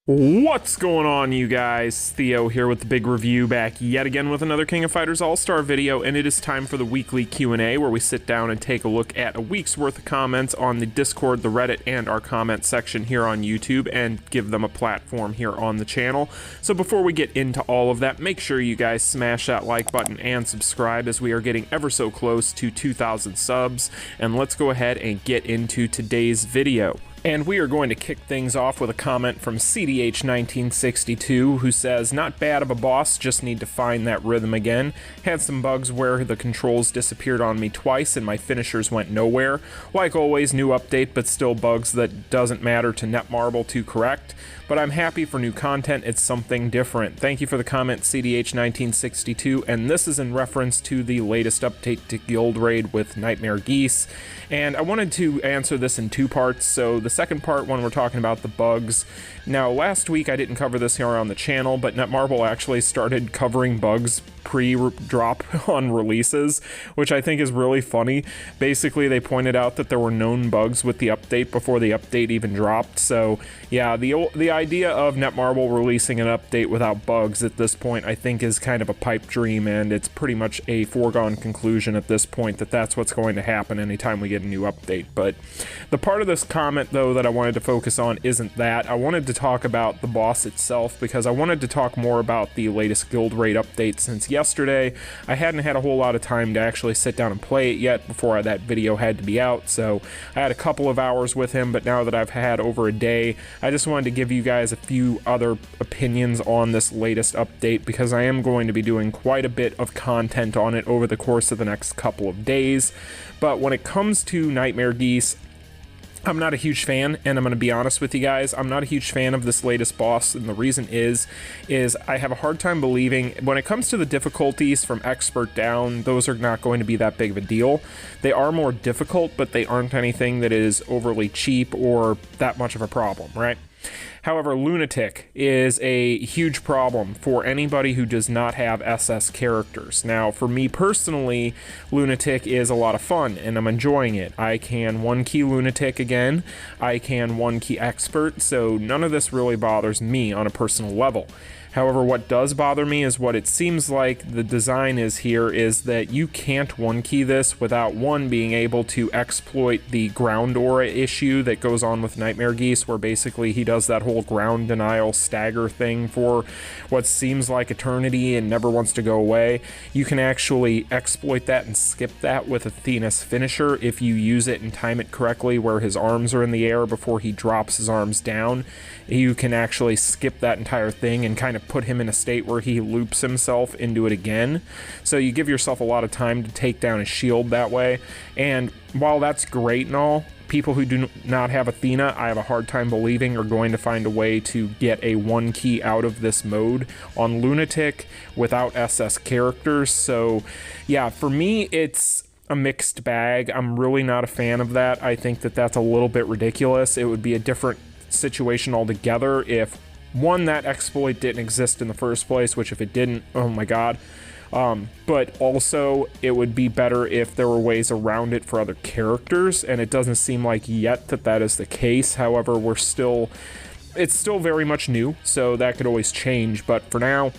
What's going on, you guys? Theo here with the big review, back yet again with another King of Fighters Allstar video, and it is time for the weekly Q&A where we sit down and take a look at a week's worth of comments on the Discord, the Reddit, and our comment section here on YouTube and give them a platform here on the channel. So before we get into all of that, make sure you guys smash that like button and subscribe as we are getting ever so close to 2,000 subs, and let's go ahead and get into today's video. And we are going to kick things off with a comment from CDH1962, who says, "Not bad of a boss, just need to find that rhythm again. Had some bugs where the controls disappeared on me twice and my finishers went nowhere. Like always, new update, but still bugs that doesn't matter to Netmarble to correct. But I'm happy for new content, it's something different." Thank you for the comment, CDH1962, and this is in reference to the latest update to Guild Raid with Nightmare Geese. And I wanted to answer this in two parts. So the second part, when we're talking about the bugs. Now, last week I didn't cover this here on the channel, but Netmarble actually started covering bugs pre-drop on releases, which I think is really funny. Basically, they pointed out that there were known bugs with the update before the update even dropped. So yeah, the idea of Netmarble releasing an update without bugs at this point, I think, is kind of a pipe dream, and it's pretty much a foregone conclusion at this point that that's what's going to happen anytime we get a new update. But the part of this comment, though, that I wanted to focus on isn't that. I wanted to talk about the boss itself, because I wanted to talk more about the latest Guild Raid update, since yesterday I hadn't had a whole lot of time to actually sit down and play it yet before that video had to be out. So I had a couple of hours with him, but now that I've had over a day, I just wanted to give you guys a few other opinions on this latest update, because I am going to be doing quite a bit of content on it over the course of the next couple of days. But when it comes to Nightmare Geese, I'm not a huge fan, and I'm going to be honest with you guys, I'm not a huge fan of this latest boss, and the reason is I have a hard time believing, when it comes to the difficulties from expert down, those are not going to be that big of a deal. They are more difficult, but they aren't anything that is overly cheap or that much of a problem, right? However, Lunatic is a huge problem for anybody who does not have SS characters. Now, for me personally, Lunatic is a lot of fun, and I'm enjoying it. I can one-key Lunatic again, I can one-key Expert, so none of this really bothers me on a personal level. However, what does bother me is what it seems like the design is here is that you can't one-key this without, one, being able to exploit the ground aura issue that goes on with Nightmare Geese, where basically he does that whole ground denial stagger thing for what seems like eternity and never wants to go away. You can actually exploit that and skip that with Athena's finisher if you use it and time it correctly, where his arms are in the air before he drops his arms down. You can actually skip that entire thing and kind of put him in a state where he loops himself into it again. So you give yourself a lot of time to take down his shield that way. And while that's great and all, people who do not have Athena, I have a hard time believing, are going to find a way to get a one key out of this mode on Lunatic without SS characters. So yeah, for me, it's a mixed bag. I'm really not a fan of that. I think that that's a little bit ridiculous. It would be a different situation altogether if, one, that exploit didn't exist in the first place, which if it didn't, oh my god. But also, it would be better if there were ways around it for other characters, and it doesn't seem like yet that that is the case. However, it's still very much new, so that could always change. But for now,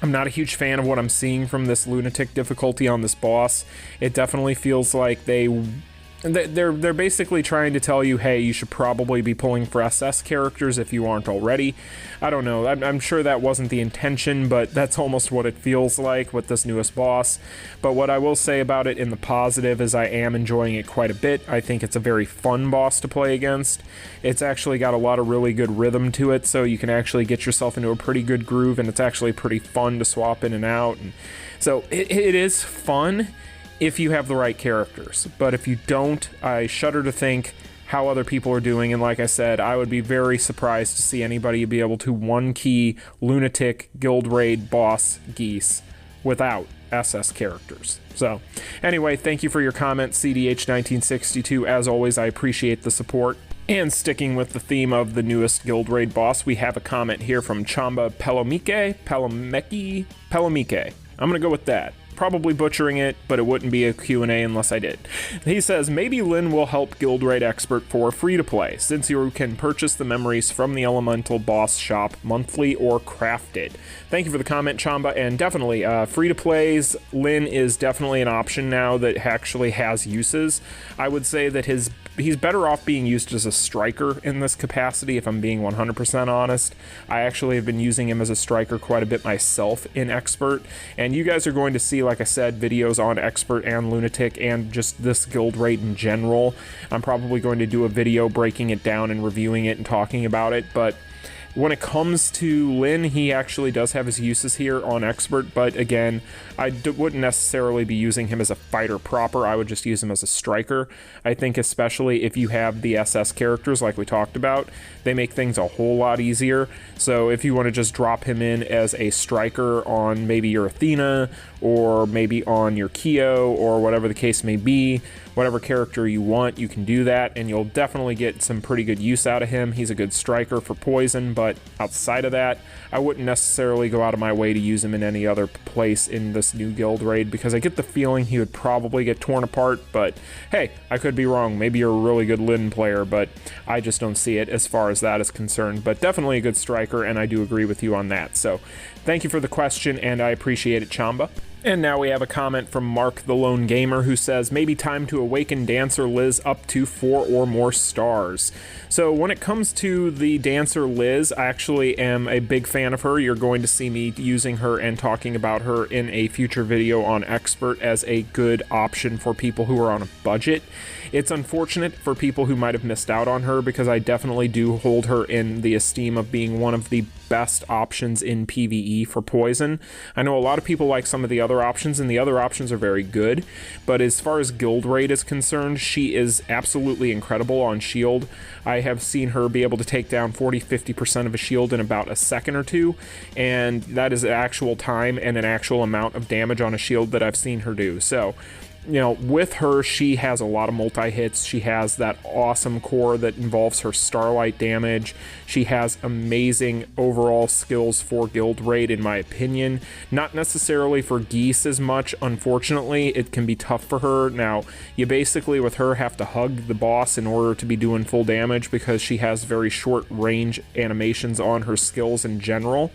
I'm not a huge fan of what I'm seeing from this Lunatic difficulty on this boss. It definitely feels like they're basically trying to tell you, hey, you should probably be pulling for SS characters if you aren't already. I don't know, I'm sure that wasn't the intention, but that's almost what it feels like with this newest boss. But what I will say about it in the positive is I am enjoying it quite a bit. I think it's a very fun boss to play against. It's actually got a lot of really good rhythm to it, so you can actually get yourself into a pretty good groove, and it's actually pretty fun to swap in and out. And so it is fun if you have the right characters, but if you don't, I shudder to think how other people are doing, and like I said, I would be very surprised to see anybody be able to one-key Lunatic Guild Raid boss Geese without SS characters. So anyway, thank you for your comment, CDH1962. As always, I appreciate the support. And sticking with the theme of the newest Guild Raid boss, we have a comment here from Chamba Pelomike. I'm gonna go with that. probably butchering it, but it wouldn't be a Q&A unless I did. He says, maybe Lynn will help Guild Raid Expert for free-to-play, since you can purchase the memories from the Elemental Boss shop monthly or crafted. Thank you for the comment, Chamba, and definitely, free-to-plays, Lynn is definitely an option now that actually has uses. I would say that he's better off being used as a striker in this capacity, if I'm being 100% honest. I actually have been using him as a striker quite a bit myself in Expert, and you guys are going to see, like I said, videos on Expert and Lunatic and just this guild raid in general. I'm probably going to do a video breaking it down and reviewing it and talking about it, but when it comes to Lynn, he actually does have his uses here on Expert, but again, I wouldn't necessarily be using him as a fighter proper. I would just use him as a striker. I think especially if you have the SS characters like we talked about, they make things a whole lot easier. So if you want to just drop him in as a striker on maybe your Athena, or maybe on your Kyo, or whatever the case may be, whatever character you want, you can do that, and you'll definitely get some pretty good use out of him. He's a good striker for poison, but outside of that, I wouldn't necessarily go out of my way to use him in any other place in this new guild raid, because I get the feeling he would probably get torn apart, but hey, I could be wrong. Maybe you're a really good Lynn player, but I just don't see it as far as that is concerned. But definitely a good striker, and I do agree with you on that. So thank you for the question, and I appreciate it, Chamba. And now we have a comment from Mark the Lone Gamer, who says, maybe time to awaken Dancer Liz up to 4 or more stars. So when it comes to the Dancer Liz, I actually am a big fan of her. You're going to see me using her and talking about her in a future video on Expert as a good option for people who are on a budget. It's unfortunate for people who might have missed out on her, because I definitely do hold her in the esteem of being one of the best options in PVE for poison. I know a lot of people like some of the other options, and the other options are very good, but as far as guild raid is concerned, she is absolutely incredible on shield. I have seen her be able to take down 40-50% of a shield in about a second or two, and that is actual time and an actual amount of damage on a shield that I've seen her do. So, you know, with her, she has a lot of multi-hits. She has that awesome core that involves her starlight damage. She has amazing overall skills for guild raid, in my opinion. Not necessarily for Geese as much, unfortunately. It can be tough for her. Now, you basically, with her, have to hug the boss in order to be doing full damage, because she has very short range animations on her skills in general.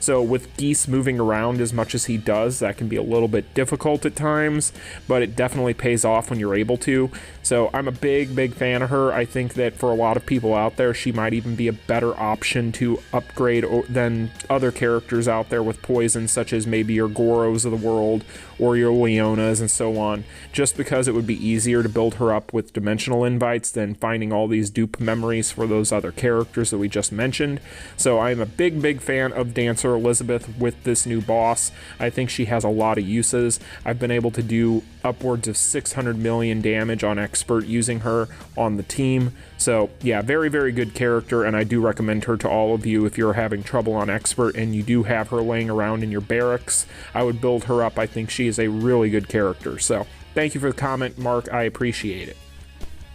So with Geese moving around as much as he does, that can be a little bit difficult at times, but it definitely pays off when you're able to. So I'm a big fan of her. I think that for a lot of people out there, she might even be a better option to upgrade than other characters out there with poison, such as maybe your Goros of the world or your Leonas and so on, just because it would be easier to build her up with dimensional invites than finding all these dupe memories for those other characters that we just mentioned. So I'm a big fan of Dancer Elizabeth with this new boss. I think she has a lot of uses. I've been able to do upwards of 600 million damage on Expert using her on the team. So yeah, very good character, and I do recommend her to all of you if you're having trouble on Expert and you do have her laying around in your barracks. I would build her up. I think she is a really good character. So thank you for the comment, Mark. I appreciate it.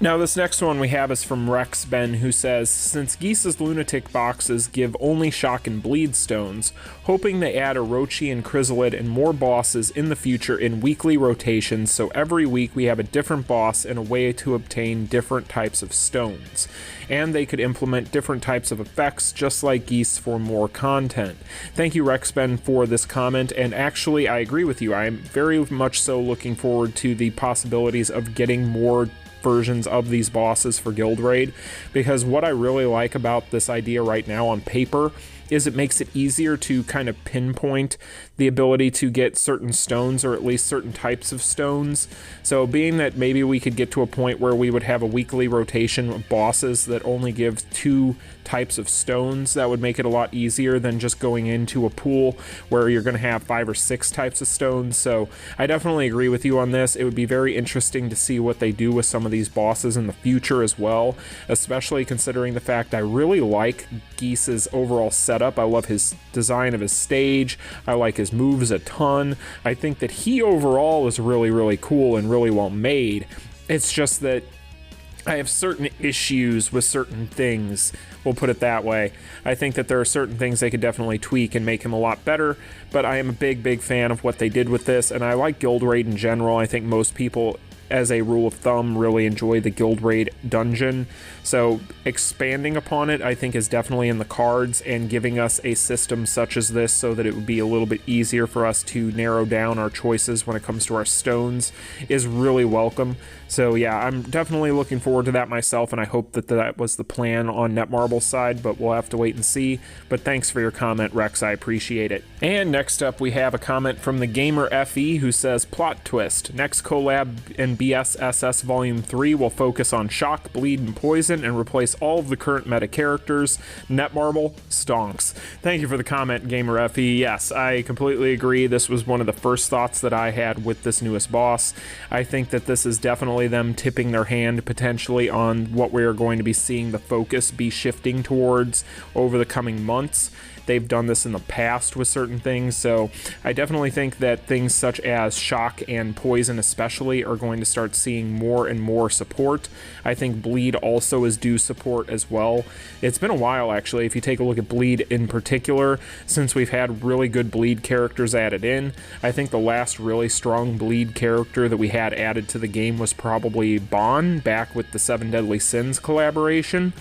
Now this next one we have is from Rex Ben, who says, since Geese's Lunatic boxes give only Shock and Bleed stones, hoping they add Orochi and Chrysalid and more bosses in the future in weekly rotations, so every week we have a different boss and a way to obtain different types of stones. And they could implement different types of effects just like Geese for more content. Thank you, Rex Ben, for this comment, and actually I agree with you. I am very much so looking forward to the possibilities of getting more versions of these bosses for guild raid, because what I really like about this idea right now on paper is it makes it easier to kind of pinpoint the ability to get certain stones, or at least certain types of stones. So being that maybe we could get to a point where we would have a weekly rotation of bosses that only give 2 types of stones, that would make it a lot easier than just going into a pool where you're going to have 5 or 6 types of stones. So I definitely agree with you on this. It would be very interesting to see what they do with some of these bosses in the future as well, especially considering the fact I really like Geese's overall setup. I love his design of his stage. I like his moves a ton. I think that he overall is really cool and really well made. It's just that I have certain issues with certain things, we'll put it that way. I think that there are certain things they could definitely tweak and make him a lot better, but I am a big fan of what they did with this, and I like Guild Raid in general. I think most people, as a rule of thumb, really enjoy the Guild Raid dungeon, so expanding upon it I think is definitely in the cards, and giving us a system such as this so that it would be a little bit easier for us to narrow down our choices when it comes to our stones is really welcome. So yeah, I'm definitely looking forward to that myself, and I hope that that was the plan on Netmarble's side, but we'll have to wait and see. But thanks for your comment, Rex, I appreciate it. And next up we have a comment from the Gamer FE who says, plot twist, next collab in BSSS Volume 3 will focus on Shock, Bleed, and Poison and replace all of the current meta characters. Netmarble stonks. Thank you for the comment, Gamer FE. Yes, I completely agree. This was one of the first thoughts that I had with this newest boss. I think that this is definitely them tipping their hand potentially on what we are going to be seeing the focus be shifting towards over the coming months. They've done this in the past with certain things, so I definitely think that things such as Shock and Poison especially are going to start seeing more and more support. I think Bleed also is due support as well. It's been a while, actually, if you take a look at Bleed in particular, since we've had really good Bleed characters added in. I think the last really strong Bleed character that we had added to the game was probably Bon, back with the 7 Deadly Sins collaboration.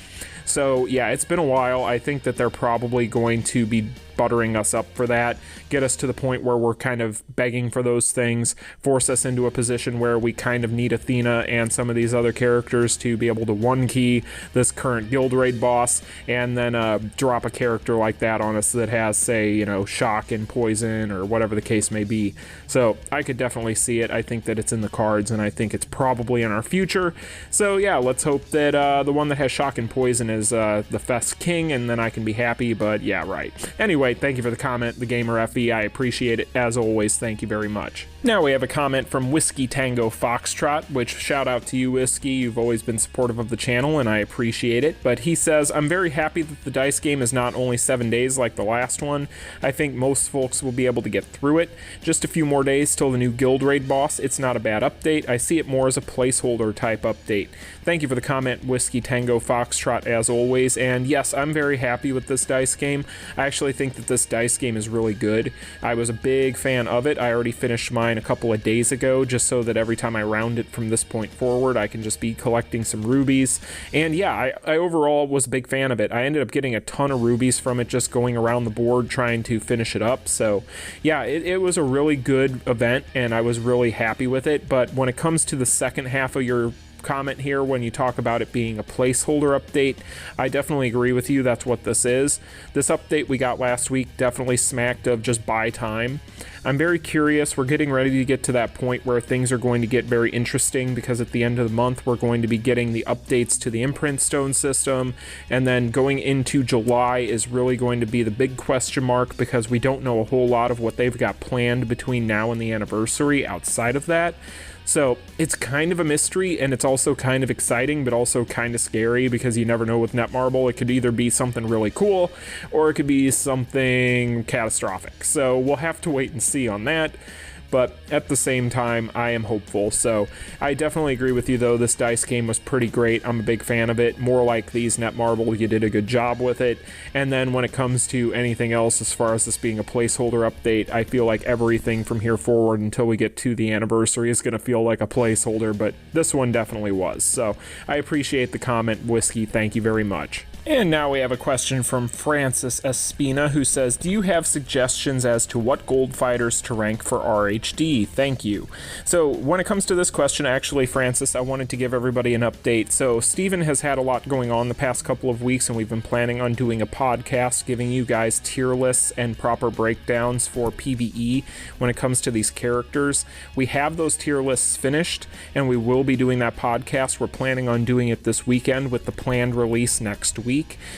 So yeah, it's been a while. I think that they're probably going to be buttering us up for that, get us to the point where we're kind of begging for those things, force us into a position where we kind of need Athena and some of these other characters to be able to one key this current Guild Raid boss, and then drop a character like that on us that has, say, you know, Shock and Poison or whatever the case may be. So I could definitely see it. I think that it's in the cards, and I think it's probably in our future. So yeah, let's hope that the one that has Shock and Poison is the Fest King, and then I can be happy. But yeah, right. Anyway, thank you for the comment, the Gamer FE. I appreciate it as always. Thank you very much. Now we have a comment from Whiskey Tango Foxtrot, which shout out to you, Whiskey. You've always been supportive of the channel and I appreciate it. But he says, I'm very happy that the dice game is not only 7 days like the last one. I think most folks will be able to get through it. Just a few more days till the new Guild Raid boss. It's not a bad update. I see it more as a placeholder type update. Thank you for the comment, Whiskey Tango Foxtrot, as always. And yes, I'm very happy with this dice game. I actually think that this dice game is really good. I was a big fan of it. I already finished mine a couple of days ago, just so that every time I round it from this point forward, I can just be collecting some rubies. And yeah, I overall was a big fan of it. I ended up getting a ton of rubies from it just going around the board trying to finish it up. So yeah, it was a really good event and I was really happy with it. But when it comes to the second half of your comment here, when you talk about it being a placeholder update, I definitely agree with you. That's what this is. This update we got last week definitely smacked of just buy time. I'm very curious. We're getting ready to get to that point where things are going to get very interesting, because at the end of the month we're going to be getting the updates to the imprint stone system, and then going into July is really going to be the big question mark, because we don't know a whole lot of what they've got planned between now and the anniversary outside of that. So it's kind of a mystery, and it's also kind of exciting, but also kind of scary, because you never know with Netmarble. It could either be something really cool, or it could be something catastrophic. So we'll have to wait and see on that. But at the same time, I am hopeful. So I definitely agree with you, though. This dice game was pretty great. I'm a big fan of it. More like these, Netmarble, you did a good job with it. And then when it comes to anything else, as far as this being a placeholder update, I feel like everything from here forward until we get to the anniversary is going to feel like a placeholder, but this one definitely was. So I appreciate the comment, Whiskey. Thank you very much. And now we have a question from Francis Espina, who says, do you have suggestions as to what gold fighters to rank for RHD? Thank you. So when it comes to this question, actually, Francis, I wanted to give everybody an update. So Steven has had a lot going on the past couple of weeks, and we've been planning on doing a podcast giving you guys tier lists and proper breakdowns for PVE when it comes to these characters. We have those tier lists finished, and we will be doing that podcast. We're planning on doing it this weekend with the planned release next week.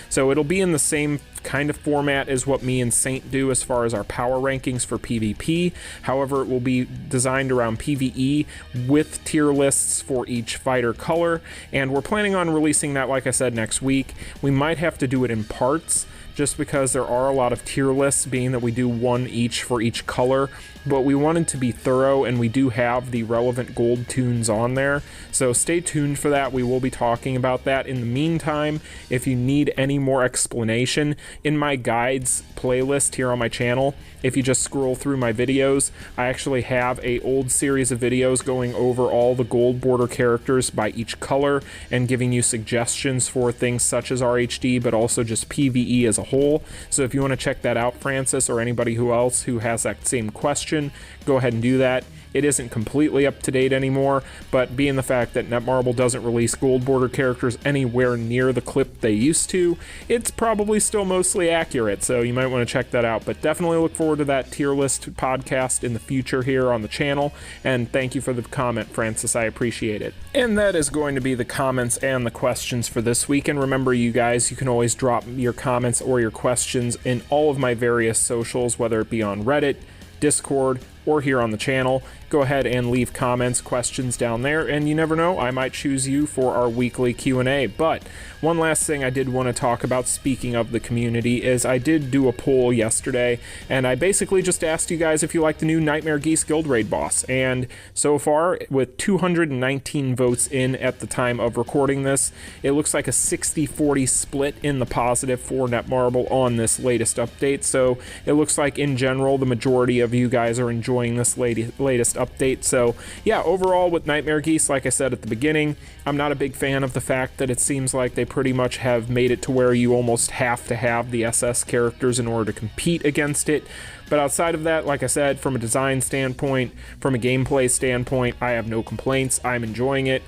So it'll be in the same kind of format as what me and Saint do as far as our power rankings for PvP. However, it will be designed around PvE with tier lists for each fighter color, and we're planning on releasing that, like I said, next week. We might have to do it in parts, just because there are a lot of tier lists, being that we do one each for each color, but we wanted to be thorough, and we do have the relevant gold tunes on there, so stay tuned for that. We will be talking about that. In the meantime, if you need any more explanation, in my guides playlist here on my channel, if you just scroll through my videos, I actually have a old series of videos going over all the gold border characters by each color and giving you suggestions for things such as RHD, but also just PVE as a whole. So if you want to check that out, Francis, or anybody else who has that same question, go ahead and do that. It isn't completely up to date anymore, but being the fact that Netmarble doesn't release gold border characters anywhere near the clip they used to, it's probably still mostly accurate, so you might want to check that out. But definitely look forward to that tier list podcast in the future here on the channel, and thank you for the comment, Francis. I appreciate it. And that is going to be the comments and the questions for this week. And remember, you guys, you can always drop your comments or your questions in all of my various socials, whether it be on Reddit, Discord, or here on the channel. Go ahead and leave comments, questions down there, and you never know, I might choose you for our weekly Q&A. But one last thing I did want to talk about, speaking of the community, is I did do a poll yesterday, and I basically just asked you guys if you like the new Nightmare Geese Guild Raid boss. And so far, with 219 votes in at the time of recording this, it looks like a 60-40 split in the positive for Netmarble on this latest update. So it looks like in general, the majority of you guys are enjoying this latest update. So yeah, overall with Nightmare Geese, like I said at the beginning, I'm not a big fan of the fact that it seems like they pretty much have made it to where you almost have to have the SS characters in order to compete against it. But outside of that, like I said, from a design standpoint, from a gameplay standpoint, I have no complaints. I'm enjoying it.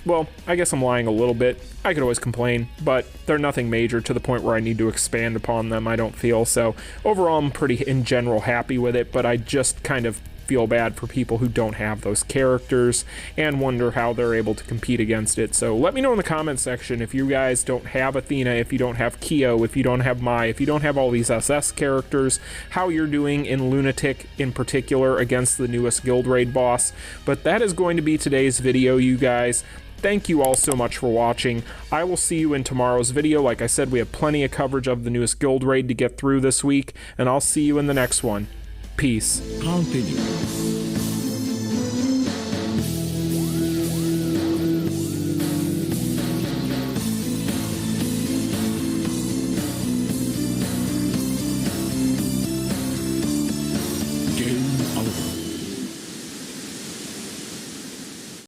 Well, I guess I'm lying a little bit. I could always complain, but they're nothing major to the point where I need to expand upon them, I don't feel. So overall, I'm pretty, in general, happy with it, but I just kind of feel bad for people who don't have those characters and wonder how they're able to compete against it. So let me know in the comment section if you guys don't have Athena, if you don't have Kyo, if you don't have Mai, if you don't have all these SS characters, how you're doing in Lunatic in particular against the newest Guild Raid boss. But that is going to be today's video, you guys. Thank you all so much for watching. I will see you in tomorrow's video. Like I said, we have plenty of coverage of the newest Guild Raid to get through this week, and I'll see you in the next one. Peace. Continue.